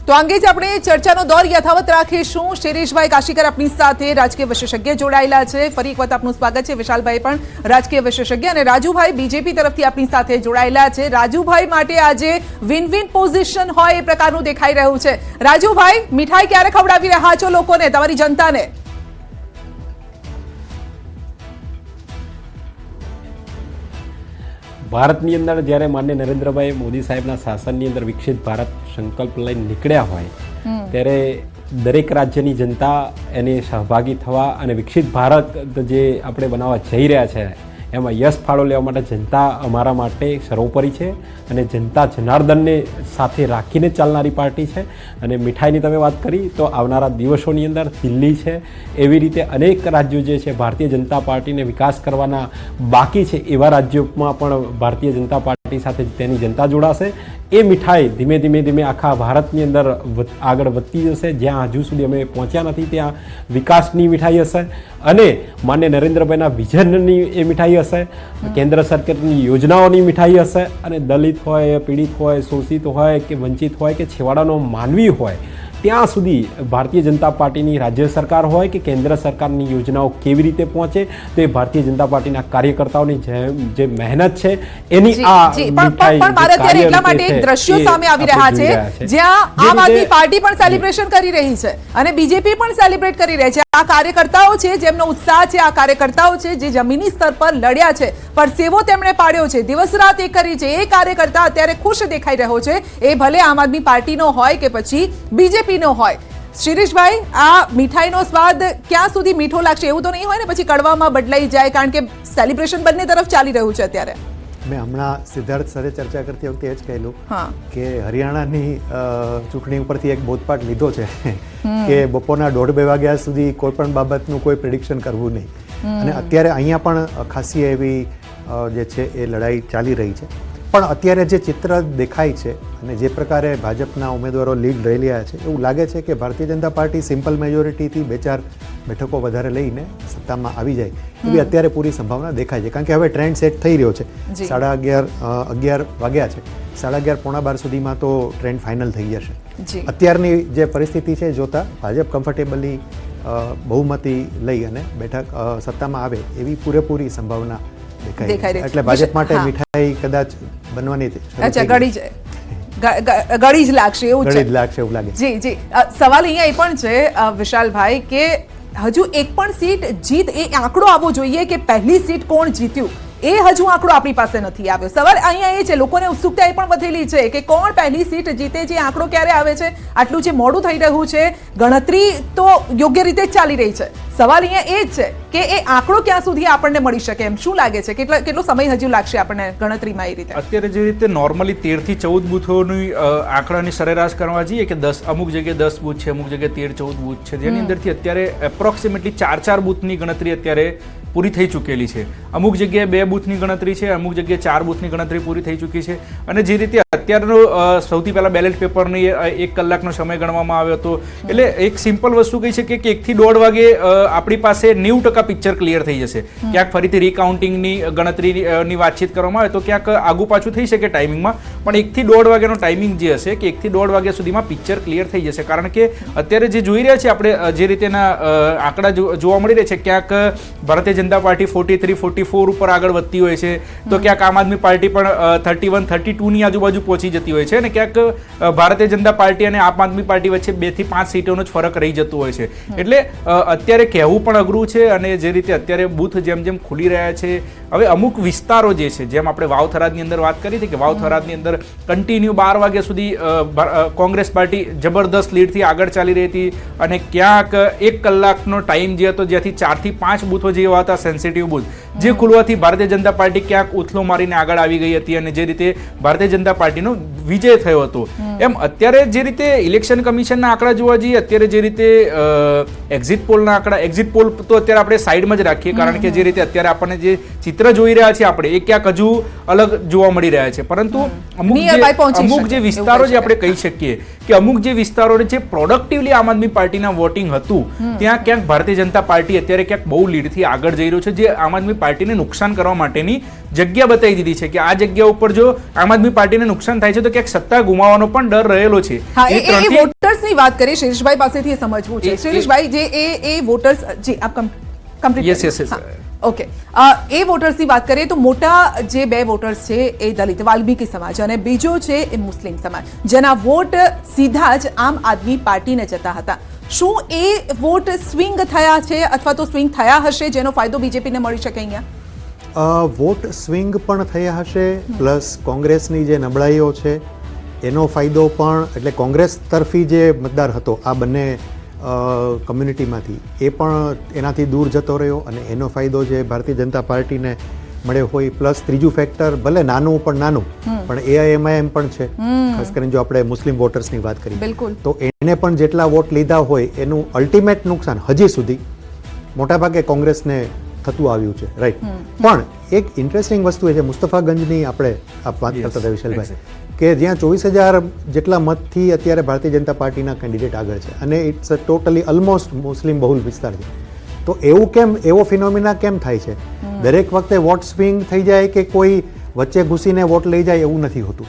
તો અંગે જ આપણે ચર્ચાનો દોર યથાવત રાખીશું। શિરીષભાઈ કાશીકર આપણી સાથે રાજકીય વિશેષજ્ઞ જોડાયેલા છે। ફરી એક વખત આપનું સ્વાગત છે। વિશાલભાઈ પણ રાજકીય વિશેષજ્ઞ અને રાજુભાઈ બીજેપી તરફથી આપણી સાથે જોડાયેલા છે। રાજુભાઈ માટે આજે વિન વિન પોઝિશન હોય એ પ્રકારનું દેખાઈ રહ્યું છે। રાજુભાઈ, મીઠાઈ ક્યારે ખવડાવી રહ્યા છો લોકોને, તમારી જનતાને? ભારતની અંદર જ્યારે માનનીય નરેન્દ્રભાઈ મોદી સાહેબના શાસનની અંદર વિકસિત ભારત સંકલ્પ લઈને નીકળ્યા હોય ત્યારે દરેક રાજ્યની જનતા એને સહભાગી થવા અને વિકસિત ભારત જે આપણે બનાવવા જઈ રહ્યા છે એમાં યશ ફાળો લેવા માટે જનતા અમારા માટે સર્વોપરી છે અને જનતા જનાર્દનને સાથે રાખીને ચાલનારી પાર્ટી છે। અને મીઠાઈની તમે વાત કરી તો આવનારા દિવસોની અંદર દિલ્હી છે, એવી રીતે અનેક રાજ્યો જે છે ભારતીય જનતા પાર્ટીને વિકાસ કરવાના બાકી છે એવા રાજ્યોમાં પણ ભારતીય જનતા પાર્ટી સાથે તેની જનતા જોડાશે। એ મીઠાઈ ધીમે ધીમે આખા ભારતની અંદર આગળ વધતી જશે। જ્યાં હજુ સુધી અમે પહોંચ્યા નથી ત્યાં વિકાસની મીઠાઈ હશે અને માન્ય નરેન્દ્રભાઈના વિઝનની એ મીઠાઈ હશે, કેન્દ્ર સરકારની યોજનાઓની મીઠાઈ હશે અને દલિત હોય, પીડિત હોય, શોષિત હોય કે વંચિત હોય કે છેવાડાનો માનવી હોય ત્યાં સુધી ભારતીય જનતા પાર્ટીની રાજ્ય સરકાર હોય કે કેન્દ્ર સરકારની યોજનાઓ કેવી રીતે પહોંચે તો એ ભારતીય જનતા પાર્ટીના કાર્યકર્તાઓની જે મહેનત છે એની એટલા માટે દ્રશ્યો સામે આવી રહ્યા છે જ્યાં આમ આદમી પાર્ટી પણ સેલિબ્રેશન કરી રહી છે અને બીજેપી પણ સેલિબ્રેટ કરી રહી છે। આ કાર્યકર્તાઓ છે જેમનો ઉત્સાહ છે, આ કાર્યકર્તાઓ છે જે જમીની સ્તર પર લડ્યા છે, પરસેવો તેમણે પાડ્યો છે, દિવસ રાત એક કરી છે, એ કાર્યકર્તા અત્યારે ખુશ દેખાઈ રહ્યો છે। એ ભલે આમ આદમી પાર્ટીનો હોય કે પછી બીજેપી નો હોય। શિરીષભાઈ, આ મીઠાઈનો સ્વાદ ક્યાં સુધી મીઠો લાગશે? એવું તો નહીં હોય ને પછી કડવામાં બદલાઈ જાય, કારણ કે સેલિબ્રેશન બંને તરફ ચાલી રહ્યું છે અત્યારે। મેં હમણાં સિદ્ધાર્થ સાથે ચર્ચા કરતી વખતે એ જ કહેલું કે હરિયાણાની ચૂંટણી ઉપરથી એક બોધપાઠ લીધો છે કે બપોરના 1:30-2 વાગ્યા સુધી કોઈ પણ બાબતનું કોઈ પ્રિડિક્શન કરવું નહીં। અને અત્યારે અહીંયા પણ ખાસી એવી જે છે એ લડાઈ ચાલી રહી છે। પણ અત્યારે જે ચિત્ર દેખાય છે અને જે પ્રકારે ભાજપના ઉમેદવારો લીડ લઈ રહ્યા છે એવું લાગે છે કે ભારતીય જનતા પાર્ટી સિમ્પલ મેજોરિટીથી 2-4 બેઠકો વધારે લઈને સત્તામાં આવી જાય એવી અત્યારે પૂરી સંભાવના દેખાય છે। કારણ કે હવે ટ્રેન્ડ સેટ થઈ રહ્યો છે। 11:30 વાગ્યા છે, 11:30-11:45 સુધીમાં તો ટ્રેન્ડ ફાઇનલ થઈ જશે। અત્યારની જે પરિસ્થિતિ છે જોતા ભાજપ કમ્ફર્ટેબલી બહુમતી લઈ અને બેઠક સત્તામાં આવે એવી પૂરેપૂરી સંભાવના દેખાય છે। એટલે ભાજપ માટે મીઠાઈ કદાચ બનવાની ગળી જ લાગશે એવું લાગે। જી જી, સવાલ અહીંયા એ પણ છે વિશાલભાઈ કે હજુ એક પણ સીટ જીત એ આંકડો આવવો જોઈએ કે પહેલી સીટ કોણ જીત્યું, એ હજુ આંકડો આપણી પાસે નથી આવ્યો। સવાલ અહીંયા એ છે, લોકોને ઉત્સુકતા એ પણ વધેલી છે કે કોણ પહેલી સીટ જીતે છે, આંકડો ક્યારે આવે છે? આટલું જે મોડું થઈ રહ્યું છે, ગણતરી તો યોગ્ય રીતે જ ચાલી રહી છે, સવાલ અહીંયા એ જ છે કે એ આંકડો ક્યાં સુધી આપણને મળી શકે? એમ શું લાગે છે, કેટલો સમય હજુ લાગશે આપણને ગણતરીમાં? એ રીતે અત્યારે જે રીતે નોર્મલી 13 થી 14 બૂથોની આંકડાની સરેરાશ કરવા જઈએ કે 10 અમુક જગ્યાએ 10 બૂથ છે, અમુક જગ્યાએ 13-14 બૂથ છે, જેની અંદરથી અત્યારે એપ્રોક્સિમેટલી 4 બૂથની ગણતરી અત્યારે પૂરી થઈ ચૂકેલી છે। અમુક જગ્યાએ 2 બૂથની ગણતરી છે, અમુક જગ્યાએ 4 બૂથની ગણતરી પૂરી થઈ ચૂકી છે। અને જે રીતે અત્યારનો સૌથી પહેલા બેલેટ પેપરની 1 કલાકનો સમય ગણવામાં આવ્યો હતો, એટલે એક સિમ્પલ વસ્તુ કહી છે કે 1 થી 1.5 વાગે આપણી પાસે 90% પિક્ચર ક્લિયર થઈ જશે। ક્યાંક ફરીથી રિકાઉન્ટિંગની ગણતરીની વાતચીત કરવામાં આવે તો ક્યાંક આગુ પાછું થઈ શકે ટાઈમિંગમાં, પણ 1 થી 1.5 વાગ્યાનો ટાઈમિંગ જે હશે કે 1 થી 1.5 વાગ્યા સુધીમાં પિક્ચર ક્લિયર થઈ જશે। કારણ કે અત્યારે જે જોઈ રહ્યા છીએ આપણે, જે રીતેના આંકડા જોવા મળી રહ્યા છે, ક્યાંક ભારતીય જનતા પાર્ટી 43-44 ઉપર આગળ વધતી હોય છે તો ક્યાંક આમ આદમી પાર્ટી પણ 31-32ની આજુબાજુ પહોંચી જતી હોય છે અને ક્યાંક ભારતીય જનતા પાર્ટી અને આમ આદમી પાર્ટી વચ્ચે 2 થી 5 સીટોનો જ ફરક રહી જતો હોય છે। એટલે અત્યારે કહેવું પણ અઘરું છે અને જે રીતે અત્યારે બૂથ જેમ જેમ ખુલી રહ્યા છે, હવે અમુક વિસ્તારો જે છે, જેમ આપણે વાવ-થરાદની અંદર વાત કરી હતી કે વાવ-થરાદની અંદર કન્ટિન્યુ 12 વાગ્યા સુધી કોંગ્રેસ પાર્ટી જબરદસ્ત લીડથી આગળ ચાલી રહી હતી અને ક્યાંક 1 કલાકનો ટાઈમ જે હતો, જ્યાંથી 4 થી 5 બૂથો જેવા હતા સેન્સિટિવ બૂથ, જે ખુલવાથી ભારતીય જનતા પાર્ટી ક્યાંક ઉથલો મારીને આગળ આવી ગઈ હતી અને જે રીતે ભારતીય જનતા પાર્ટીનો વિજય થયો હતો। એમ અત્યારે જે રીતે ઇલેક્શન કમિશનના આંકડા જોવા જઈએ, અત્યારે જે રીતે એક્ઝિટ પોલના આંકડા, એક્ઝિટ પોલ તો અત્યારે આપણે સાઈડમાં જ રાખીએ, કારણ કે જે રીતે અત્યારે આપણને જે ચિત્ર ચિત્ર જોઈ રહ્યા છીએ આપણે એ ક્યાંક હજુ અલગ જોવા મળી રહ્યા છે. પરંતુ Nearby પહોંચી અમુક શકે, જે એવું વિસ્તારો કહી જે આપણે કહી શકીએ કે અમુક જે વિસ્તારો જે પ્રોડક્ટિવલી આમ આદમી પાર્ટીના વોટિંગ હતું ત્યાં ક્યાંક ભારતીય જનતા પાર્ટી અત્યારે ક્યાંક બહુ લીડથી આગળ જઈ રહ્યો છે, જે આમ આદમી પાર્ટીને નુકસાન કરવા માટેની જગ્યા બતાવી દીધી છે કે આ જગ્યા ઉપર જો આમ આદમી પાર્ટીને નુકસાન થાય છે તો ક્યાંક સત્તા ગુમાવવાનો પણ ડર રહેલો છે. હા, એ એ ત્રણથી- વોટર્સની વાત કરી શિરીષભાઈ પાસેથી એ સમજવું છે. શિરીષભાઈ, જે એ વોટર્સ, જી આપ complete. Yes, yes, yes. Okay, એ વોટર્સની વાત કરીએ તો મોટા જે બે વોટર્સ છે એ દલિત વાલ્મીકી સમાજ અને બીજો છે એ મુસ્લિમ સમાજ, જેના વોટ સીધા જ આમ આદમી પાર્ટીને જતા હતા. શું એ વોટ સ્વિંગ થયા છે અથવા તો સ્વિંગ થયા હશે જેનો ફાયદો બીજેપીને મળી શકે અહીંયા? વોટ સ્વિંગ પણ થયા હશે, પ્લસ કોંગ્રેસની જે નબળાઈઓ છે એનો ફાયદો પણ, એટલે કોંગ્રેસ તરફી જે મતદાર હતો આ બંને કમ્યુનિટીમાંથી એ પણ એનાથી દૂર જતો રહ્યો અને એનો ફાયદો જે ભારતીય જનતા પાર્ટીને મળ્યો હોય. પ્લસ ત્રીજું ફેક્ટર, ભલે નાનું પણ નાનું, પણ એઆઈએમઆઈએમ પણ છે, ખાસ કરીને જો આપણે મુસ્લિમ વોટર્સની વાત કરીએ બિલકુલ. તો એને પણ જેટલા વોટ લીધા હોય એનું અલ્ટિમેટ નુકસાન હજી સુધી મોટાભાગે કોંગ્રેસને થતું આવ્યું છે, રાઈટ. પણ એક ઇન્ટરેસ્ટિંગ વસ્તુ એ છે, મુસ્તફાગંજની આપણે વાત કરતા હતા વિશાલભાઈ, કે જ્યાં 24,000 જેટલા મતથી અત્યારે ભારતીય જનતા પાર્ટીના કેન્ડિડેટ આગળ છે અને ઇટ્સ ટોટલી ઓલમોસ્ટ મુસ્લિમ બહુલ વિસ્તાર છે. તો એવું કેમ, એવો ફિનોમિના કેમ થાય છે? દરેક વખતે વોટ સ્વિંગ થઈ જાય કે કોઈ વચ્ચે ઘૂસીને વોટ લઈ જાય એવું નથી હોતું.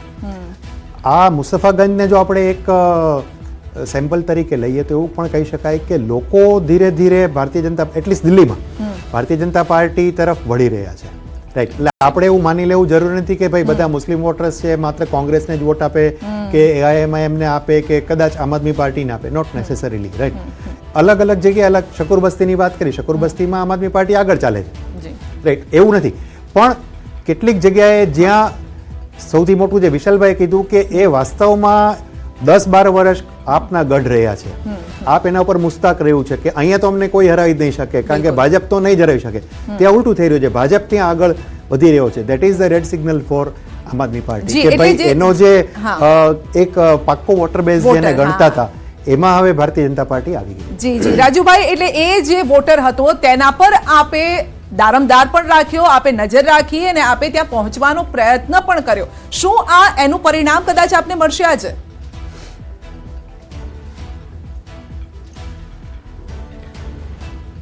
આ મુસ્તફાગંજને જો આપણે એક સેમ્પલ તરીકે લઈએ તો એવું પણ કહી શકાય કે લોકો ધીરે ધીરે ભારતીય જનતા, એટલીસ્ટ દિલ્હીમાં ભારતીય જનતા પાર્ટી તરફ વળી રહ્યા છે, રાઈટ. એટલે આપણે એવું માની લેવું જરૂરી નથી કે ભાઈ બધા મુસ્લિમ વોટર્સ છે માત્ર કોંગ્રેસને જ વોટ આપે કે એઆઈએમઆઈએમને આપે કે કદાચ આમ આદમી પાર્ટીને આપે, નોટ નેસેસરીલી, રાઈટ. અલગ અલગ જગ્યાએ અલગ, શકુર બસ્તીની વાત કરી, શકુર બસ્તીમાં આમ આદમી પાર્ટી આગળ ચાલે છે, રાઈટ, એવું નથી. પણ કેટલીક જગ્યાએ જ્યાં સૌથી મોટું જે વિશાલભાઈ કીધું કે એ વાસ્તવમાં 10-12 વર્ષ આપના ગઢ રહ્યા છે, આપ એના ઉપર મુસ્તાક રહ્યું છે કે અહીંયા તો અમને કોઈ હરાવી જ નહીં શકે, કારણ કે ભાજપ તો નહીં જ હરાવી શકે. ત્યાં ઉલટું થઈ રહ્યું છે, ભાજપ ત્યાં આગળ વધી રહ્યો છે. That is the red signal for Aam Aadmi party કે ભાઈ એનો જે એક પાક્કો વોટર બેઝ જેને ગણતા હતા એમાં હવે ભારતીય જનતા પાર્ટી આવી ગઈ. જી જી રાજુભાઈ, એટલે એ જે વોટર હતો તેના પર આપે દારમદાર પણ રાખ્યો, આપે નજર રાખી અને આપે ત્યાં પહોંચવાનો પ્રયત્ન પણ કર્યો. શું આ એનું પરિણામ કદાચ આપને મળશે આજે?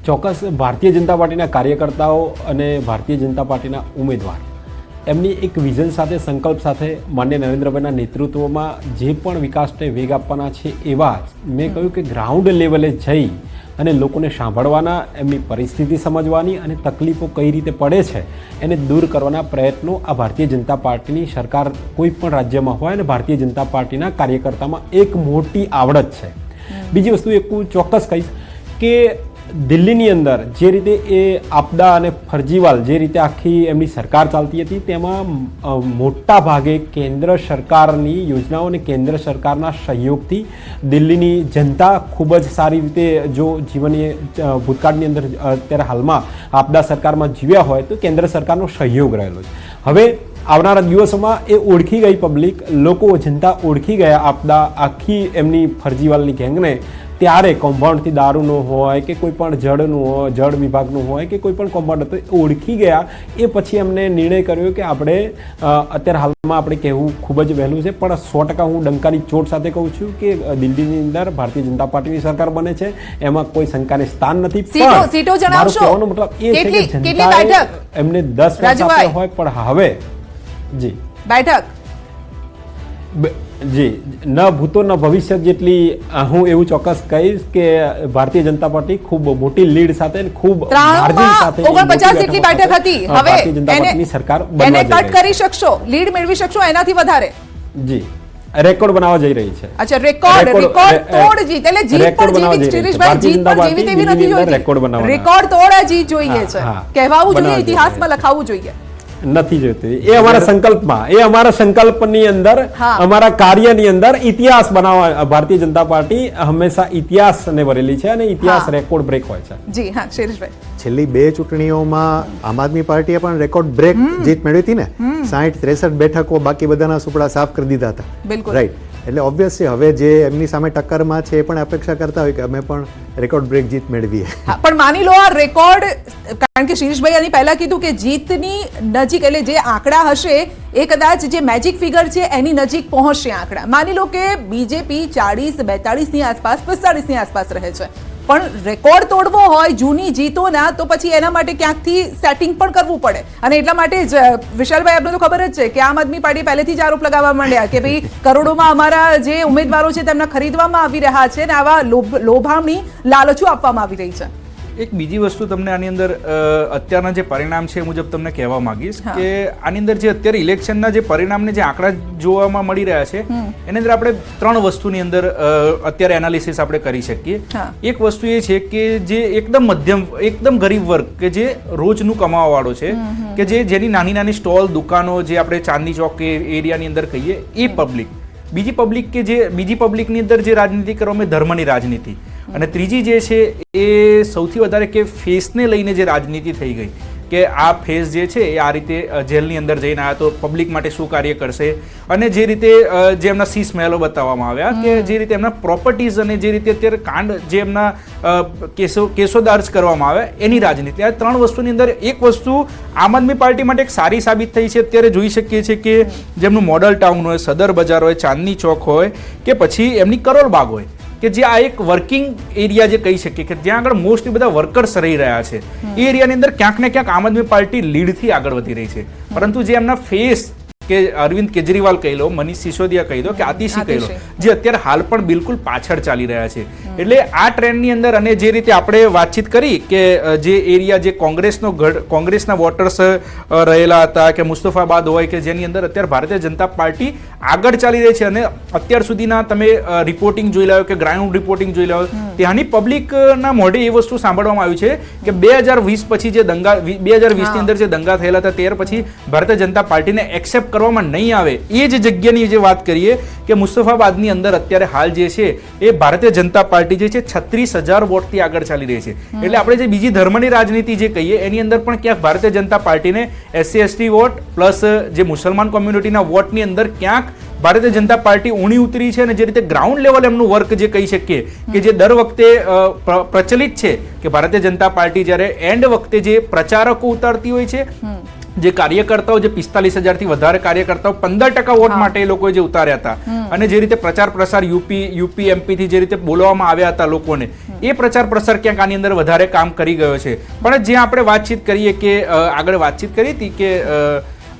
ચોક્કસ ભારતીય જનતા પાર્ટીના કાર્યકર્તાઓ અને ભારતીય જનતા પાર્ટીના ઉમેદવાર એમની એક વિઝન સાથે, સંકલ્પ સાથે માનનીય નરેન્દ્રભાઈના નેતૃત્વમાં જે પણ વિકાસને વેગ આપવાના છે એવા મેં કહ્યું કે ગ્રાઉન્ડ લેવલે જઈ અને લોકોને સાંભળવાના, એમની પરિસ્થિતિ સમજવાની અને તકલીફો કઈ રીતે પડે છે એને દૂર કરવાના પ્રયત્નો આ ભારતીય જનતા પાર્ટીની સરકાર કોઈ પણ રાજ્યમાં હોય અને ભારતીય જનતા પાર્ટીના કાર્યકર્તામાં એક મોટી આવડત છે. બીજી વસ્તુ એક હું ચોક્કસ કહીશ કે દિલ્હીની અંદર જે રીતે એ આપદા અને ફરજીવાલ જે રીતે આખી એમની સરકાર ચાલતી હતી તેમાં મોટા ભાગે કેન્દ્ર સરકારની યોજનાઓ અને કેન્દ્ર સરકારના સહયોગથી દિલ્હીની જનતા ખૂબ જ સારી રીતે જો જીવનની ભૂતકાળની અંદર અત્યારે હાલમાં આપદા સરકારમાં જીવ્યા હોય તો કેન્દ્ર સરકારનો સહયોગ રહેલો છે. હવે આવનારા દિવસોમાં એ ઓળખી ગઈ પબ્લિક, લોકો, જનતા ઓળખી ગયા આપદા આખી એમની ફરજીવાલની ગેંગને. ત્યારે કૌભાંડથી દારૂનું હોય કે કોઈ પણ જળનું હોય, જળ વિભાગનું હોય કે કોઈ પણ કૌભાંડ હતો એ ઓળખી ગયા. એ પછી એમને નિર્ણય કર્યો કે આપણે અત્યારે હાલમાં આપણે કહેવું ખૂબ જ વહેલું છે, પણ 100% હું ડંકાની ચોટ સાથે કહું છું કે દિલ્હીની અંદર ભારતીય જનતા પાર્ટીની સરકાર બને છે, એમાં કોઈ શંકાને સ્થાન નથી. સીટો જણાવશો? મારો કહેવાનો મતલબ એ છે કે જનતાએ એમને 10 વર્ષ આપ્યા હોય પણ હવે જી બેઠક જી ન ભૂતો ન ભવિષ્ય જેટલી હું એવું ચોક્કસ કહીશ કે ભારતીય જનતા પાર્ટી ખૂબ મોટી લીડ સાથે ખૂબ માર્જિન સાથે 49 જેટલી બેઠક હતી, હવે ભારતીય જનતા પાર્ટીની સરકાર એને કટ કરી શકશો, લીડ મેળવી શકશો એનાથી વધારે? જી, રેકોર્ડ બનાવવા જઈ રહી છે. અચ્છા, રેકોર્ડ તોડ જીત, એટલે જીત પણ જીવી, શિરીષભાઈ, જીત પણ જીવી તેવી નથી જોઈતી, રેકોર્ડ તોડ જીત જોઈએ છે, કહેવાવું જોઈએ, ઇતિહાસમાં લખાવવું જોઈએ નથી જોઈતી. એ અમારા સંકલ્પમાં, એ અમારા સંકલ્પની અંદર, અમારા કાર્યની અંદર ઇતિહાસ બનાવવા ભારતીય જનતા પાર્ટી હંમેશા ઇતિહાસને વરેલી છે અને ઇતિહાસ રેકોર્ડ બ્રેક હોય છે. જી હા, શિરીષભાઈ, છેલ્લી 2 ચૂંટણીઓમાં આમ આદમી પાર્ટીએ પણ રેકોર્ડ બ્રેક જીત મેળવી હતી ને, 60-63 બેઠકો, બાકી બધાના સુપડા સાફ કરી દીધા હતા, રાઈટ. એટલે ઓબ્વિયસલી હવે જે એમની સામે ટક્કરમાં છે એ પણ અપેક્ષા કરતા હોય કે અમે પણ રેકોર્ડ બ્રેક જીત મેળવીએ. પણ માની લો આ રેકોર્ડ કારણ કે શિરીષભાઈ આની પહેલા કીધું કે જીતની નજીક એટલે જે આંકડા હશે એ કદાચ જે મેજિક ફિગર છે એની નજીક પહોંચશે આંકડા. માની લો કે બીજેપી 40-42 ની આસપાસ 45 ની આસપાસ રહે છે, પણ રેકોર્ડ તોડવો હોય જૂની જીતોના તો પછી એના માટે ક્યાંકથી સેટિંગ પણ કરવું પડે. અને એટલા માટે જ વિશાલભાઈ આપણે તો ખબર જ છે કે આમ આદમી પાર્ટી પહેલેથી જ આરોપ લગાવવા માંડ્યા કે ભાઈ કરોડોમાં અમારા જે ઉમેદવારો છે તેમના ખરીદવામાં આવી રહ્યા છે અને આવા લોભામણી લાલચો આપવામાં આવી રહી છે. એક બીજી વસ્તુ તમને આની અંદર અત્યારના જે પરિણામ છે એ મુજબ તમને કહેવા માંગીશ કે આની અંદર જે અત્યારે ઇલેક્શનના જે પરિણામને જે આંકડા જોવામાં મળી રહ્યા છે એની અંદર આપણે 3 વસ્તુની અંદર અત્યારે એનાલિસિસ આપણે કરી શકીએ. એક વસ્તુ એ છે કે જે એકદમ મધ્યમ એકદમ ગરીબ વર્ગ કે જે રોજનું કમાવા વાળો છે કે જેની નાની નાની સ્ટોલ દુકાનો જે આપણે ચાંદની ચોક એરિયાની અંદર કહીએ એ પબ્લિક. બીજી પબ્લિક કે જે બીજી પબ્લિકની અંદર જે રાજનીતિ કરવામાં ધર્મની રાજનીતિ, અને ત્રીજી જે છે એ સૌથી વધારે કે ફેસને લઈને જે રાજનીતિ થઈ ગઈ કે આ ફેસ જે છે એ આ રીતે જેલની અંદર જઈને આવ્યા તો પબ્લિક માટે શું કાર્ય કરશે, અને જે રીતે જે એમના સીસ મહેલો બતાવવામાં આવ્યા કે જે રીતે એમના પ્રોપર્ટીઝ અને જે રીતે અત્યારે કાંડ જે એમના કેસો દર્જ કરવામાં આવે એની રાજનીતિ. આ 3 વસ્તુની અંદર એક વસ્તુ આમ આદમી પાર્ટી માટે એક સારી સાબિત થઈ છે. અત્યારે જોઈ શકીએ છીએ કે જેમનું મોડલ ટાઉન હોય, સદર બજાર હોય, ચાંદની ચોક હોય કે પછી એમની કરોલબાગ હોય કે જે આ એક વર્કિંગ એરિયા જે કહી શકીએ કે જ્યાં આગળ મોસ્ટલી બધા વર્કર્સ રહી રહ્યા છે એ એરિયાની અંદર ક્યાંક ને ક્યાંક આમ આદમી પાર્ટી લીડથી આગળ વધી રહી છે. પરંતુ જે એમના ફેસ કે અરવિંદ કેજરીવાલ કહી લો, મનીષ સિસોદિયા કહી દો કે આતિશી કહી લો, જે અત્યારે હાલ પણ બિલકુલ પાછળ ચાલી રહ્યા છે. એટલે આ ટ્રેન્ડની અંદર અને જે રીતે આપણે વાતચીત કરી કે જે એરિયા જે કોંગ્રેસના વોટર્સ રહેલા હતા કે મુસ્તફાબાદ હોય કે જેની અંદર અત્યારે ભારતીય જનતા પાર્ટી આગળ ચાલી રહી છે. અને અત્યાર સુધીના તમે રિપોર્ટિંગ જોઈ લો કે ગ્રાઉન્ડ રિપોર્ટિંગ જોઈ લો, ત્યાંની પબ્લિકના મોઢે એ વસ્તુ સાંભળવામાં આવ્યું છે કે 2020 પછી જે દંગા 2020 ની અંદર જે દંગા થયેલા હતા ત્યાર પછી ભારતીય જનતા પાર્ટીને એક્સેપ્ટ કરવામાં નહીં આવે એ જ જગ્યાની જે વાત કરીએ કે મુસ્તફાબાદની અંદર અત્યારે હાલ જે છે એ ભારતીય જનતા પાર્ટી જે છે 36,000 વોટથી આગળ ચાલી રહી છે. એટલે આપણે જે બીજી ધર્મની રાજનીતિ જે કહીએ એની અંદર પણ ક્યાંક ભારતીય જનતા પાર્ટીને SC/ST વોટ પ્લસ જે મુસલમાન કોમ્યુનિટીના વોટની અંદર ક્યાંક ભારતીય જનતા પાર્ટી ઊણી ઉતરી છે. અને જે રીતે ગ્રાઉન્ડ લેવલ એમનું વર્ક જે કહી શકીએ કે જે દર વખતે પ્રચલિત છે કે ભારતીય જનતા પાર્ટી જ્યારે એન્ડ વખતે જે પ્રચારકો ઉતારતી હોય છે, જે કાર્યકર્તાઓ જે 45,000 થી વધારે કાર્યકર્તાઓ 15% વોટ માટે એ લોકોએ જે ઉતાર્યા હતા અને જે રીતે પ્રચાર પ્રસાર યુપી MP થી જે રીતે બોલવામાં આવ્યા હતા લોકોને, એ પ્રચાર પ્રસાર ક્યાંક આની અંદર વધારે કામ કરી ગયો છે. પણ જે આપણે વાતચીત કરીએ કે આગળ વાતચીત કરી હતી કે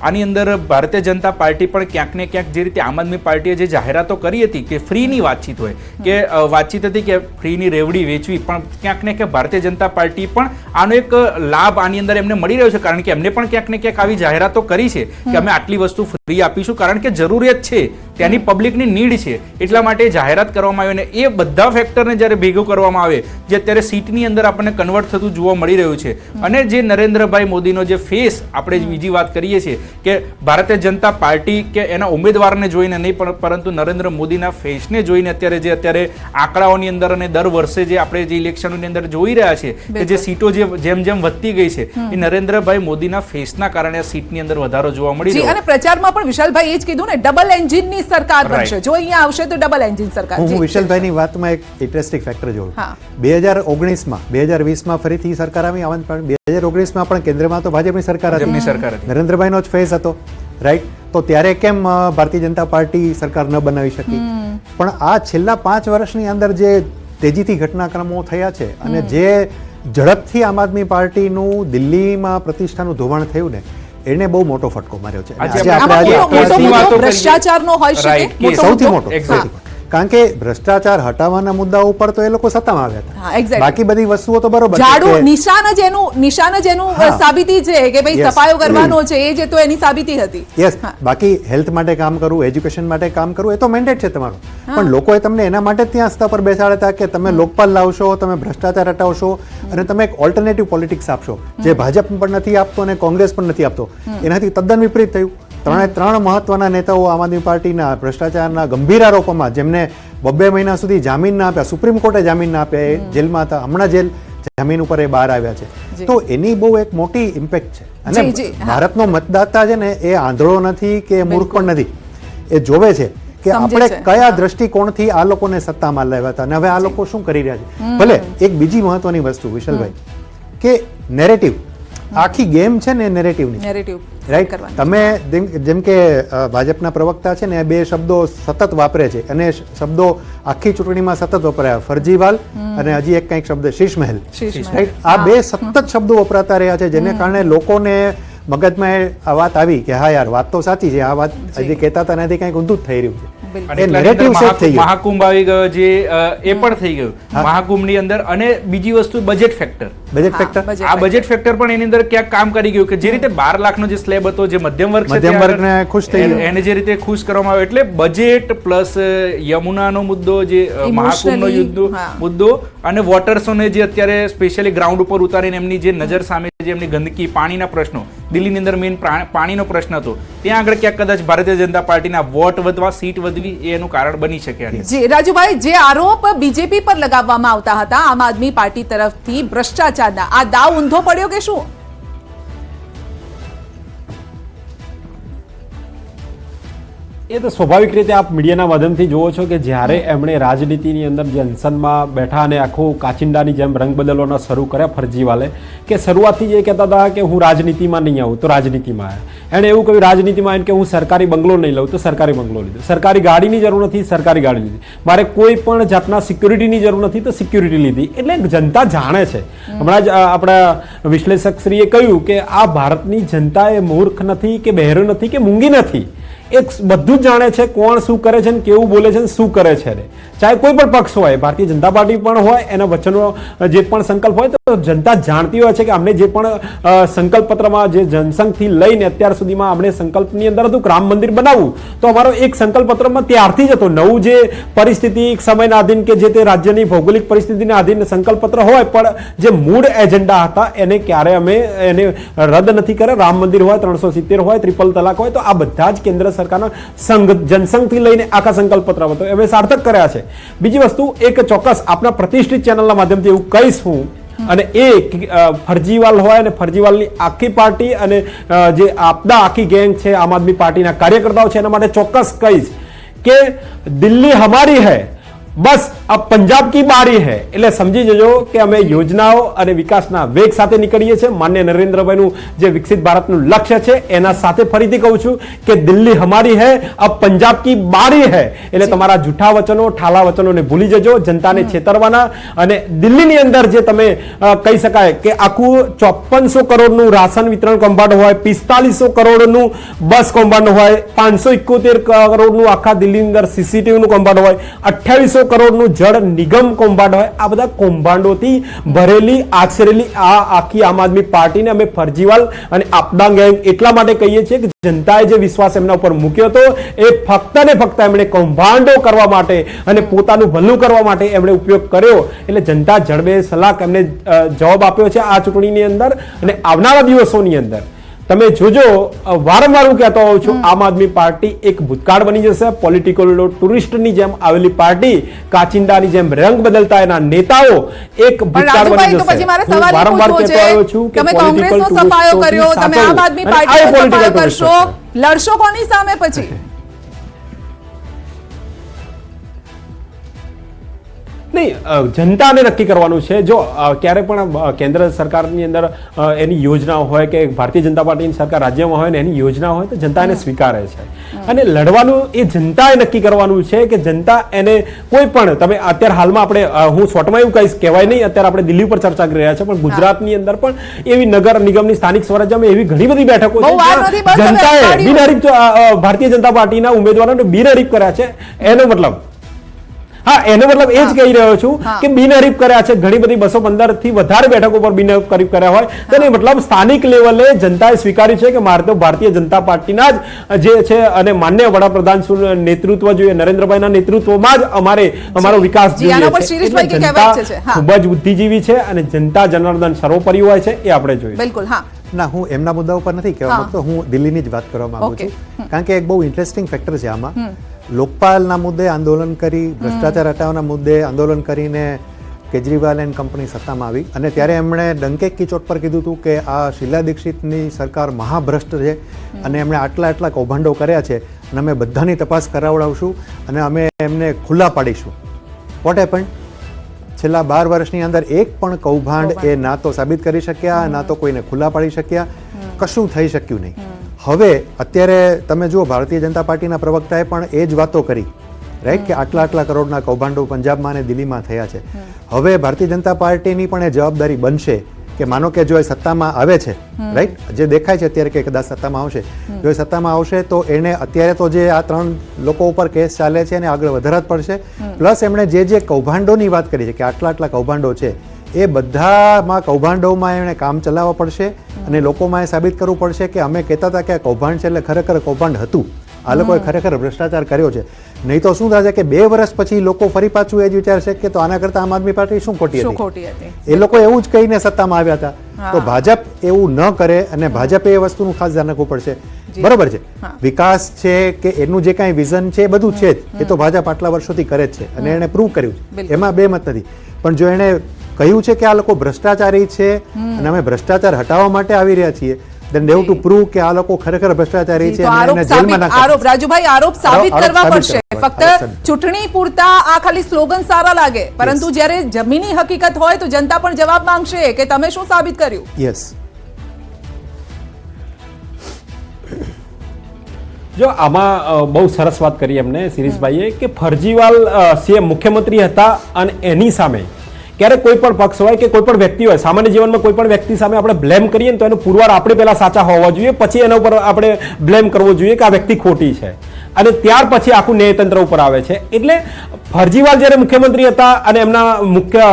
આની અંદર ભારતીય જનતા પાર્ટી પણ ક્યાંક ને ક્યાંક જે રીતે આમ આદમી પાર્ટીએ જે જાહેરાતો કરી હતી કે ફ્રીની વાતચીત હોય કે વાતચીત હતી કે ફ્રીની રેવડી વેચવી, પણ ક્યાંક ને ક્યાંક ભારતીય જનતા પાર્ટી પણ આનો એક લાભ આની અંદર એમને મળી રહ્યો છે. કારણ કે એમને પણ ક્યાંક ને ક્યાંક આવી જાહેરાતો કરી છે કે અમે આટલી વસ્તુ ફ્રી આપીશું કારણ કે જરૂરિયાત છે, ત્યાંની પબ્લિકની નીડ છે, એટલા માટે જાહેરાત કરવામાં આવી. અને એ બધા ફેક્ટરને જ્યારે ભેગું કરવામાં આવે જે અત્યારે સીટની અંદર આપણને કન્વર્ટ થતું જોવા મળી રહ્યું છે. અને જે નરેન્દ્રભાઈ મોદીનો જે ફેસ આપણે બીજી વાત કરીએ છીએ કે ભારતીય જનતા પાર્ટી કે એના ઉમેદવારને જોઈને નહીં પરંતુ નરેન્દ્ર મોદીના ફેસને જોઈને અત્યારે આંકડાઓની અંદર અને દર વર્ષે જે આપણે જે ઇલેક્શનોની અંદર જોઈ રહ્યા છે કે જે સીટો જે જેમ જેમ વધતી ગઈ છે એ નરેન્દ્રભાઈ મોદીના ફેસના કારણે આ સીટની અંદર વધારો જોવા મળી રહ્યો છે. અને પ્રચારમાં પણ વિશાલભાઈ એ જ કીધું ને ડબલ એન્જિનની સરકાર બનશે. જો અહીંયા આવશે તો ડબલ એન્જિન સરકાર. હું વિશાલભાઈની વાતમાં એક ઇન્ટરેસ્ટિંગ ફેક્ટર જોઉં. 2019માં ફરીથી સરકાર આવી, 2019માં પણ કેન્દ્રમાં તો ભાજપની સરકાર હતી, નરેન્દ્રભાઈનો જ ફેસ હતો, રાઈટ? તો ત્યારે કેમ ભારતીય જનતા પાર્ટી સરકાર ન બનાવી શકી? પણ આ છેલ્લા 5 વર્ષની અંદર જે તેજીથી ઘટનાક્રમો થયા છે અને જે ઝડપથી આમ આદમી પાર્ટીનું દિલ્હીમાં પ્રતિષ્ઠાનું ધોવાણ થયું ને એને બહુ મોટો ફટકો માર્યો છે. ભ્રષ્ટાચારનો હોઈ શકે સૌથી મોટો, કારણ કે ભ્રષ્ટાચાર હટાવવાના મુદ્દા ઉપર તો એ લોકો સત્તામાં આવ્યા હતા, બાકી બધી વસ્તુઓ તો બરોબર છે. નિશાન જ એનું સાબિતી છે કે ભાઈ સફાયો કરવાનો છે, એ જે તો એની સાબિતી હતી. યસ, બાકી હેલ્થ માટે કામ કરવું, એજ્યુકેશન માટે કામ કરવું એ તો મેન્ડેટ છે તમારું. પણ લોકોએ તમને એના માટે ત્યાં સ્તર પર બેસાડ્યા હતા કે તમે લોકપાલ લાવશો, તમે ભ્રષ્ટાચાર હટાવશો અને તમે એક ઓલ્ટરનેટિવ પોલિટિક્સ આપશો જે ભાજપ પણ નથી આપતો અને કોંગ્રેસ પણ નથી આપતો. એનાથી તદ્દન વિપરીત થયું. 3 મહત્વના નેતાઓ આમ આદમી પાર્ટીના ભ્રષ્ટાચારના ગંભીર આરોપોમાં જેમને 2 મહિના સુધી જામીન ના આપ્યા, સુપ્રીમ કોર્ટે જામીન ના આપ્યા, એ જેલમાં હતા, હમણાં જેલ જામીન ઉપર એ બહાર આવ્યા છે. તો એની બહુ એક મોટી ઇમ્પેક્ટ છે. અને ભારતનો મતદાતા છે ને એ આંધળો નથી કે મૂર્ખ પણ નથી, એ જોવે છે કે આપણે કયા દ્રષ્ટિકોણથી આ લોકોને સત્તામાં લાવ્યા હતા અને હવે આ લોકો શું કરી રહ્યા છે. ભલે એક બીજી મહત્વની વસ્તુ વિશાલભાઈ કે નેરેટિવ, આખી ગેમ છે ને નેરેટિવની, નેરેટિવ રાઈટ. તમે જેમ કે ભાજપના પ્રવક્તા છે ને એ બે શબ્દો સતત વાપરે છે અને શબ્દો આખી ચૂંટણીમાં સતત વપરાયા, ફરજીવાલ અને હજી એક કંઈક શબ્દ શીશ મહેલ, રાઈટ. આ બે સતત શબ્દો વપરાતા રહ્યા છે જેને કારણે લોકોને મગજમાં આ વાત આવી કે હા યાર વાત તો સાચી છે, આ વાત હજી કહેતા હતા નથી કંઈક ઊંધું જ થઈ રહ્યું છે. અને મહાકુંભ આવી ગયો જે એ પણ થઈ ગયું મહાકુંભની અંદર. અને બીજી વસ્તુ બજેટ ફેક્ટર, આ બજેટ ફેક્ટર પણ એની અંદર ક્યાંક કામ કરી ગયું કે જે રીતે 12 લાખનો જે સ્લેબ હતો, જે મધ્યમ વર્ગને ખુશ થઈ ગયો, એને જે રીતે ખુશ કરવામાં આવ્યો. એટલે બજેટ પ્લસ યમુનાનો મુદ્દો, જે મહાકુંભનો મુદ્દો અને વોટર્સોને જે અત્યારે સ્પેશિયલી ગ્રાઉન્ડ ઉપર ઉતારીને એમની જે નજર સામે જે એમની ગંદકી, પાણીના પ્રશ્નો, દિલ્હીની અંદર મેઇન પાણીનો પ્રશ્ન હતો, ત્યાં આગળ ક્યાંક કદાચ ભારતીય જનતા પાર્ટીના વોટ વધવા, સીટ વધવી એનું કારણ બની શકે. જી રાજુભાઈ, જે આરોપ બીજેપી પર લગાવવામાં આવતા હતા આમ આદમી પાર્ટી તરફથી ભ્રષ્ટાચારના, આ દાવ ઊંધો પડ્યો કે શું? એ તો સ્વાભાવિક રીતે આપ મીડિયાના માધ્યમથી જુઓ છો કે જ્યારે એમણે રાજનીતિની અંદર જે અનશનમાં બેઠા અને આખું કાચિંડાની જેમ રંગ બદલવાના શરૂ કર્યા ફરજીવાલે, કે શરૂઆતથી જ એ કહેતા હતા કે હું રાજનીતિમાં નહીં આવું તો રાજનીતિમાં આવ્યા. એણે એવું કહ્યું રાજનીતિમાં આવીને કે હું સરકારી બંગલો નહીં લઉં તો સરકારી બંગલો લીધો, સરકારી ગાડીની જરૂર નથી સરકારી ગાડી લીધી, મારે કોઈ પણ જાતના સિક્યુરિટીની જરૂર નથી તો સિક્યુરિટી લીધી. એટલે જનતા જાણે છે. હમણાં જ આપણા વિશ્લેષકશ્રીએ કહ્યું કે આ ભારતની જનતા એ મૂર્ખ નથી કે બહેરો નથી કે મૂંગી નથી, એક બધું જ જાણે છે કોણ શું કરે છે ને કેવું બોલે છે ને શું કરે છે. ચાહે કોઈ પણ પક્ષ હોય, ભારતીય જનતા પાર્ટી પણ હોય, એના વચનો જે પણ સંકલ્પ હોય તો જનતા જાણતી હોય છે કે અમને જે પણ સંકલ્પ પત્રમાં જે જનસંઘથી લઈને અત્યાર સુધીમાં આપણે સંકલ્પની અંદર હતું રામ મંદિર બનાવવું, તો અમારો એક સંકલ્પ પત્રમાં ત્યારથી જ હતો. નવું જે પરિસ્થિતિ સમયના આધીન કે જે તે રાજ્યની ભૌગોલિક પરિસ્થિતિના આધીન સંકલ્પ પત્ર હોય, પણ જે મૂળ એજન્ડા હતા એને ક્યારે અમે એને રદ નથી કર્યા. રામ મંદિર હોય, 370 હોય, ટ્રિપલ તલાક હોય, તો આ બધા જ કેન્દ્ર સરકારના જનસંઘથી લઈને આખા સંકલ્પ પત્ર હતો એમણે સાર્થક કર્યા છે. બીજી વસ્તુ એક ચોક્કસ આપના પ્રતિષ્ઠિત ચેનલના માધ્યમથી એવું કહીશ હું, અને એ ફરજીવાલ હોય અને ફરજીવાલની આખી પાર્ટી અને જે આપના આખી ગેંગ છે આમ આદમી પાર્ટીના કાર્યકર્તાઓ છે એના માટે ચોક્કસ કહીશ કે દિલ્હી હમારી હૈ, બસ अब पंजाब की बारी है. એટલે સમજી જજો કે અમે યોજનાઓ અને વિકાસના વેગ સાથે નીકળીએ છીએ. માન્ય નરેન્દ્રભાઈનું જે વિકસિત ભારતનું લક્ષ્ય છે એના સાથે ફરીથી કહું છું કે દિલ્હી હમારી હૈ, अब पंजाब की बारी है. એટલે તમારા જૂઠા વચનો, ઠાલા વચનોને ભૂલી જજો, જનતાને છેતરવાના. અને દિલ્હીની અંદર જે તમે કહી શકાય કે આખું 5400 કરોડનું રાશન વિતરણ કૌભાંડ હોય, 4500 કરોડનું બસ કૌભાંડ હોય, 571 કરોડનું આખા દિલ્હીની અંદર સીસીટીવીનું કૌભાંડ હોય, 2800 કરોડનું જળ નિગમ કૌભાંડ હોય, આ બધા કૌભાંડોથી ભરેલી આચરેલી આ આખી આમ આદમી પાર્ટીને અમે ફરજીવાલ અને આપદા ગેંગ એટલા માટે કહીએ છીએ કે જનતાએ જે વિશ્વાસ એમના ઉપર મૂક્યો હતો એ ફક્ત ને ફક્ત એમણે કૌભાંડો કરવા માટે અને પોતાનું ભલું કરવા માટે એમણે ઉપયોગ કર્યો. એટલે જનતા જડબે સલાક એમને જવાબ આપ્યો છે આ ચૂંટણીની અંદર. અને આવનારા દિવસોની અંદર તમે જોજો, વારંવાર હું કહેતો હોઉં છું, આમ આદમી પાર્ટી એક ભૂતકાળ બની જશે. પોલિટિકલ ટુરિસ્ટની જેમ આવેલી પાર્ટી, કાચિંડાની જેમ રંગ બદલતા એના નેતાઓ એક ભૂતકાળ બની જશે. વારંવાર કહેતો આવ્યો છું કે કોંગ્રેસનો સફાયો કર્યો, તમે આમ આદમી પાર્ટીનો સફાયો કરશો, લડશો કોની સામે પછી? નહીં, જનતાને નક્કી કરવાનું છે. જો ક્યારે પણ કેન્દ્ર સરકારની અંદર એની યોજનાઓ હોય કે ભારતીય જનતા પાર્ટીની સરકાર રાજ્યમાં હોય ને એની યોજના હોય તો જનતા એને સ્વીકારે છે. અને લડવાનું એ જનતાએ નક્કી કરવાનું છે કે જનતા એને કોઈ પણ, તમે અત્યારે હાલમાં આપણે હું શોર્ટમાં એવું કહીશ, કહેવાય નહીં, અત્યારે આપણે દિલ્હી પર ચર્ચા કરી રહ્યા છે, પણ ગુજરાતની અંદર પણ એવી નગર નિગમની સ્થાનિક સ્વરાજ્યમાં એવી ઘણી બધી બેઠકો છે જનતાએ બિનહરીફ ભારતીય જનતા પાર્ટીના ઉમેદવારોને બિનહરીફ કર્યા છે. એનો મતલબ હા, એનો મતલબ એ જ કહી રહ્યો છું કે બિનહરીફ કર્યા છે. ઘણી બધી 215 થી વધારે બેઠકો પર બિનહરીફ કર્યા હોય તો એનો મતલબ સ્થાનિક લેવલે જનતાએ સ્વીકાર્યું છે કે મારે તો ભારતીય જનતા પાર્ટીના જ જે છે અને માન્ય વડાપ્રધાન નેતૃત્વ જોઈએ, નરેન્દ્રભાઈના નેતૃત્વમાં જ અમારે અમારો વિકાસ જોઈએ છે. જનતા ખૂબ જ બુદ્ધિજીવી છે અને જનતા જનાર્દન સર્વોપરી હોય છે, એ આપણે જોઈએ. બિલકુલ. હા, ના, હું એમના મુદ્દા ઉપર નથી કહેવા માંગતો, હું દિલ્હીની જ વાત કરવા માંગુ છું. કારણ કે એક બહુ ઇન્ટરેસ્ટિંગ ફેક્ટર છે આમાં. લોકપાલના મુદ્દે આંદોલન કરી, ભ્રષ્ટાચાર હટાવવાના મુદ્દે આંદોલન કરીને કેજરીવાલ એન્ડ કંપની સત્તામાં આવી અને ત્યારે એમણે ડંકે કીચોટ પર કીધું હતું કે આ શીલા દીક્ષિતની સરકાર મહાભ્રષ્ટ છે અને એમણે આટલા કૌભાંડો કર્યા છે અને અમે બધાની તપાસ કરાવડાવશું અને અમે એમને ખુલ્લા પાડીશું. Vote happened? છેલ્લા 12 વર્ષની અંદર એક પણ કૌભાંડ એ ના તો સાબિત કરી શક્યા, ના તો કોઈને ખુલ્લા પાડી શક્યા, કશું થઈ શક્યું નહીં. હવે અત્યારે તમે જુઓ, ભારતીય જનતા પાર્ટીના પ્રવક્તાએ પણ એ જ વાતો કરી, રાઈટ, કે આટલા કરોડના કૌભાંડો પંજાબમાં અને દિલ્હીમાં થયા છે. હવે ભારતીય જનતા પાર્ટીની પણ એ જવાબદારી બનશે કે માનો કે જો એ સત્તામાં આવે છે, રાઈટ, જે દેખાય છે અત્યારે કે કદાચ સત્તામાં આવશે, જો એ સત્તામાં આવશે તો એને અત્યારે તો જે આ 3 લોકો ઉપર કેસ ચાલે છે એને આગળ વધારવા જ પડશે. પ્લસ એમણે જે કૌભાંડોની વાત કરી છે કે આટલા કૌભાંડો છે, એ બધામાં કૌભાંડોમાં એમણે કામ ચલાવવા પડશે અને લોકોમાં એ સાબિત કરવું પડશે કે અમે કહેતા હતા કે આ કૌભાંડ છે એટલે ખરેખર કૌભાંડ હતું, આ લોકોએ ખરેખર ભ્રષ્ટાચાર કર્યો છે. નહીં તો શું થશે કે 2 વર્ષ પછી લોકો ફરી પાછું એ જ વિચારશે કે તો આના કરતા આમ આદમી પાર્ટી શું ખોટી હતી. એ લોકો એવું જ કહીને સત્તામાં આવ્યા હતા. તો ભાજપ એવું ન કરે અને ભાજપે એ વસ્તુનું ખાસ ધ્યાન રાખવું પડશે. બરોબર છે, વિકાસ છે કે એનું જે કાંઈ વિઝન છે એ બધું છે જ, એ તો ભાજપ આટલા વર્ષોથી કરે જ છે અને એને પ્રૂવ કર્યું છે, એમાં બે મત નથી. પણ જો એને કહ્યું છે કે આ લોકો ભ્રષ્ટાચારી છે અને અમે ભ્રષ્ટાચાર હટાવવા માટે આવી રહ્યા છીએ, then they have to prove કે આ લોકો ખરેખર ભ્રષ્ટાચારી છે અને એને જેલમાં નાખવા. આરોપ રાજુભાઈ, આરોપ સાબિત કરવા પડશે. ફક્ત ચૂંટણી પૂરતા આ ખાલી સ્લોગન સારા લાગે, પરંતુ જ્યારે જમીની હકીકત હોય તો જનતા પણ જવાબ માંગશે કે તમે શું સાબિત કર્યું. યસ, જો આમાં બહુ સરસ વાત કરી એમને શિરીષભાઈએ કે ફરજીવાલ સીએમ મુખ્યમંત્રી હતા અને એની સામે ક્યારેક કોઈ પણ પક્ષ હોય કે કોઈ પણ વ્યક્તિ હોય, સામાન્ય જીવનમાં કોઈ પણ વ્યક્તિ સામે આપણે બ્લેમ કરીએ તો એનો પુરવાર આપણે પહેલા સાચા હોવા જોઈએ, પછી એના ઉપર આપણે બ્લેમ કરવો જોઈએ કે આ વ્યક્તિ ખોટી છે, અને ત્યાર પછી આખું ન્યાયતંત્ર ઉપર આવે છે. એટલે ફરજીવાલ જ્યારે મુખ્યમંત્રી હતા અને એમના મુખ્ય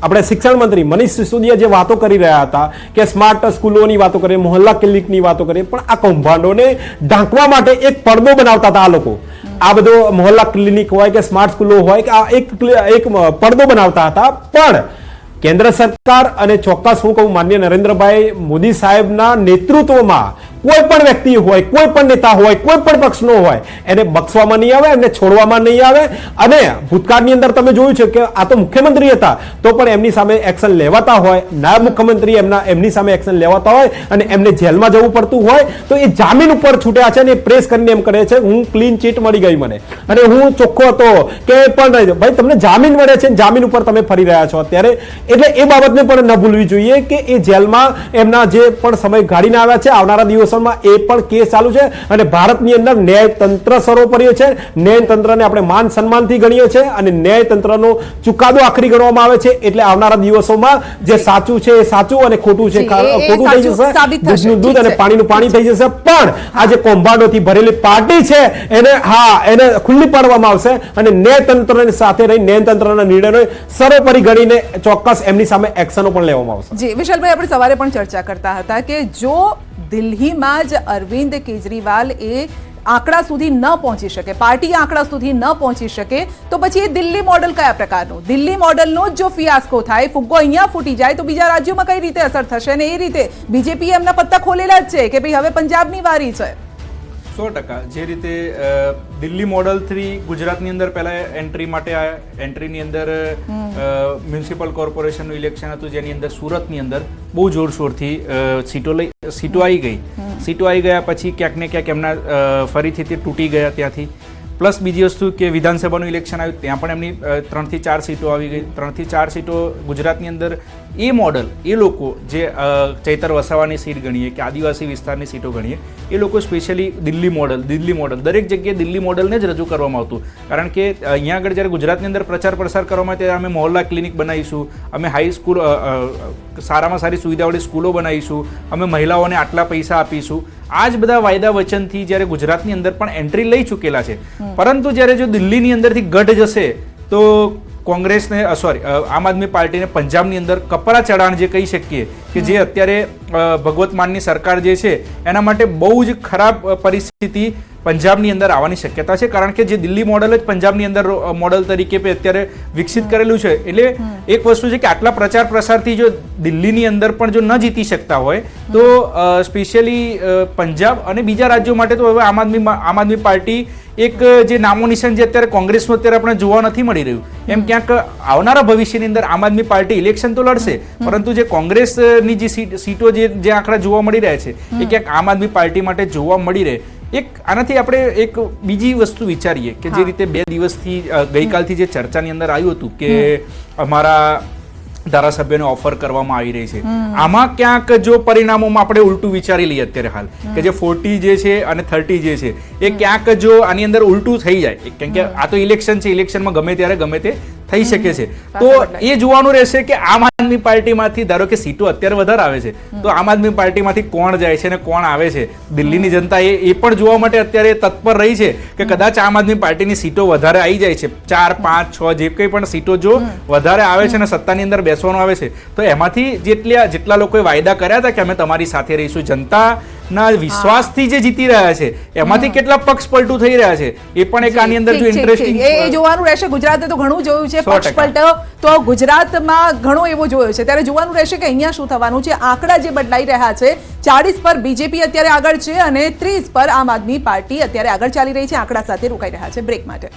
આપણે શિક્ષણ મંત્રી મનીષ સિસોદિયા જે વાતો કરી રહ્યા હતા કે સ્માર્ટ સ્કૂલોની વાતો કરીએ, મોહલ્લા ક્લિનિકની વાતો કરીએ, પણ આ કૌભાંડોને ઢાંકવા માટે એક પડદો બનાવતા હતા આ લોકો. આ બધો મોહલ્લા ક્લિનિક હોય કે સ્માર્ટ સ્કૂલો હોય કે આ એક પડદો બનાવતા હતા. પણ કેન્દ્ર સરકાર અને ચોક્કસ હું કહું માનનીય નરેન્દ્રભાઈ મોદી સાહેબના નેતૃત્વમાં કોઈ પણ વ્યક્તિ હોય, કોઈ પણ નેતા હોય, કોઈ પણ પક્ષનો હોય, એને બક્ષવામાં નહીં આવે, એને છોડવામાં નહીં આવે. અને ભૂતકાળની અંદર તમે જોયું છે કે આ તો મુખ્યમંત્રી હતા તો પણ એમની સામે એક્શન લેવાતા હોય, નાયબ મુખ્યમંત્રી એમની સામે એક્શન લેવાતા હોય અને એમને જેલમાં જવું પડતું હોય તો એ જામીન ઉપર છૂટ્યા છે અને એ પ્રેસ કરીને એમ કરે છે હું ક્લીન ચીટ મળી ગઈ મને અને હું ચોખ્ખો હતો કે પણ ભાઈ તમને જામીન મળે છે, જામીન ઉપર તમે ફરી રહ્યા છો અત્યારે. એટલે એ બાબતને પણ ન ભૂલવી જોઈએ કે એ જેલમાં એમના જે પણ સમય ગાળીને આવ્યા છે, આવનારા દિવસોમાં એ પણ કેસ ચાલુ છે અને ભારતની અંદર ન્યાયતંત્ર સર્વોપરી છે. ન્યાયતંત્રને આપણે માન સન્માનથી ગણીએ છીએ અને ન્યાયતંત્રનો ચુકાદો આખરી ગણવામાં આવે છે. એટલે આવનારા દિવસોમાં જે સાચું છે એ સાચું અને ખોટું છે ખોટું થઈ જશે, દૂધનું દૂધ અને પાણીનું પાણી થઈ જશે. પણ આ જે કૌભાંડોથી ભરેલી પાર્ટી છે એને ખુલ્લી પાડવામાં આવશે અને ન્યાયતંત્રની સાથે રહી ન્યાયતંત્રના નિર્ણયોને સર્વોપરી ગણીને ચોક્કસ એમની સામે એક્શનો પણ લેવામાં આવશે. જી વિશાલભાઈ, આપણે સવારે પણ ચર્ચા કરતા હતા કે જો દિલ્હીમાં જ અરવિંદ કેજરીવાલ એ આંકડા સુધી ન પહોંચી શકે, પાર્ટી આંકડા સુધી ન પહોંચી શકે, તો પછી એ દિલ્હી મોડલ કયા પ્રકારનું? દિલ્હી મોડલનો જ જો ફિયાસ્કો થાય, ફુગ્ગો અહીંયા ફૂટી જાય તો બીજા રાજ્યોમાં કઈ રીતે અસર થશે? અને એ રીતે બીજેપી એમના પત્તા ખોલેલા જ છે કે ભાઈ હવે પંજાબની વારી છે. 100% જે રીતે દિલ્હી મોડલથી ગુજરાતની અંદર પહેલા એન્ટ્રી માટે આવ્યા, એન્ટ્રીની અંદર મ્યુનિસિપલ કોર્પોરેશનનું ઇલેક્શન હતું જેની અંદર સુરતની અંદર બહુ જોરશોરથી સીટો આવી ગઈ. સીટો આવી ગયા પછી ક્યાંક ને ક્યાંક એમના ફરીથી તે તૂટી ગયા ત્યાંથી. પ્લસ બીજી વસ્તુ કે વિધાનસભાનું ઇલેક્શન આવ્યું ત્યાં પણ એમની 3 થી 4 સીટો આવી ગઈ. 3 થી 4 સીટો ગુજરાતની અંદર એ મોડલ, એ લોકો જે ચૈતર વસાવાની સીટ ગણીએ કે આદિવાસી વિસ્તારની સીટો ગણીએ, એ લોકો સ્પેશિયલી દિલ્હી મોડલ દરેક જગ્યાએ દિલ્હી મોડલને જ રજૂ કરવામાં આવતું. કારણ કે અહીંયા આગળ જ્યારે ગુજરાતની અંદર પ્રચાર પ્રસાર કરવામાં આવે ત્યારે અમે મોહલ્લા ક્લિનિક બનાવીશું, અમે હાઈ સ્કૂલ સારામાં સારી સુવિધાવાળી સ્કૂલો બનાવીશું, અમે મહિલાઓને આટલા પૈસા આપીશું. આ જ બધા વાયદા વચનથી જ્યારે ગુજરાતની અંદર પણ એન્ટ્રી લઈ ચૂકેલા છે. પરંતુ જ્યારે જો દિલ્હીની અંદરથી ગઢ જશે તો કોંગ્રેસને આમ આદમી પાર્ટીને પંજાબની અંદર કપરા ચઢાણ જે કહી શકીએ કે જે અત્યારે ભગવત માનની સરકાર જે છે એના માટે બહુ જ ખરાબ પરિસ્થિતિ પંજાબની અંદર આવવાની શક્યતા છે. કારણ કે જે દિલ્હી મોડલ જ પંજાબની અંદર મોડલ તરીકે અત્યારે વિકસિત કરેલું છે. એટલે એક વસ્તુ છે કે આટલા પ્રચાર પ્રસારથી જો દિલ્હીની અંદર પણ જો ન જીતી શકતા હોય તો સ્પેશિયલી પંજાબ અને બીજા રાજ્યો માટે તો હવે આમ આદમી પાર્ટી એક જે નામો નિશાન જે અત્યારે કોંગ્રેસનું અત્યારે આપણે જોવા નથી મળી રહ્યું, એમ ક્યાંક આવનારા ભવિષ્યની અંદર આમ આદમી પાર્ટી ઇલેક્શન તો લડશે, પરંતુ જે કોંગ્રેસની જે સીટો જે આંકડા જોવા મળી રહ્યા છે એ ક્યાંક આમ આદમી પાર્ટી માટે જોવા મળી રહે. એક આનાથી આપણે એક બીજી વસ્તુ વિચારીએ કે જે રીતે 2 દિવસથી ગઈકાલથી જે ચર્ચાની અંદર આવ્યું હતું કે અમારા ધારાસભ્યોને ઓફર કરવામાં આવી રહી છે, આમાં ક્યાંક જો પરિણામોમાં આપણે ઉલટું વિચારી લઈએ અત્યારે હાલ કે જે 40 જે છે અને 30 જે છે એ ક્યાંક જો આની અંદર ઉલટું થઈ જાય, કેમ કે આ તો ઇલેક્શન છે, ઇલેક્શનમાં ગમે ત્યારે ગમે તે થઈ શકે છે, તો એ જોવાનું રહેશે કે આમ આદમી પાર્ટીમાંથી ધારો કે સીટો અત્યારે વધારે આવે છે તો આમ આદમી પાર્ટીમાંથી કોણ જાય છે અને કોણ આવે છે. દિલ્હીની જનતા એ પણ જોવા માટે અત્યારે તત્પર રહી છે કે કદાચ આમ આદમી પાર્ટીની સીટો વધારે આવી જાય છે, 4, 5, 6 જે કંઈ પણ સીટો જો વધારે આવે છે અને સત્તાની અંદર બેસવાનું આવે છે તો એમાંથી જેટલા લોકોએ વાયદા કર્યા હતા કે અમે તમારી સાથે રહીશું, જનતાના વિશ્વાસથી જે જીતી રહ્યા છે એમાંથી કેટલા પક્ષ પલટું થઈ રહ્યા છે એ પણ એક આની અંદર જો ઇન્ટરેસ્ટિંગ એ જોવાનું રહેશે. ગુજરાતે તો ઘણું જોયું છે પક્ષ પલટો, તો ગુજરાતમાં ઘણો એવો જોયો છે, ત્યારે જોવાનું રહેશે કે અહીંયા શું થવાનું છે. આંકડા જે બદલાઈ રહ્યા છે, 40 પર બીજેપી અત્યારે આગળ છે અને 30 પર આમ આદમી પાર્ટી અત્યારે આગળ ચાલી રહી છે. આંકડા સાથે રોકાઈ રહ્યા છે બ્રેક માટે.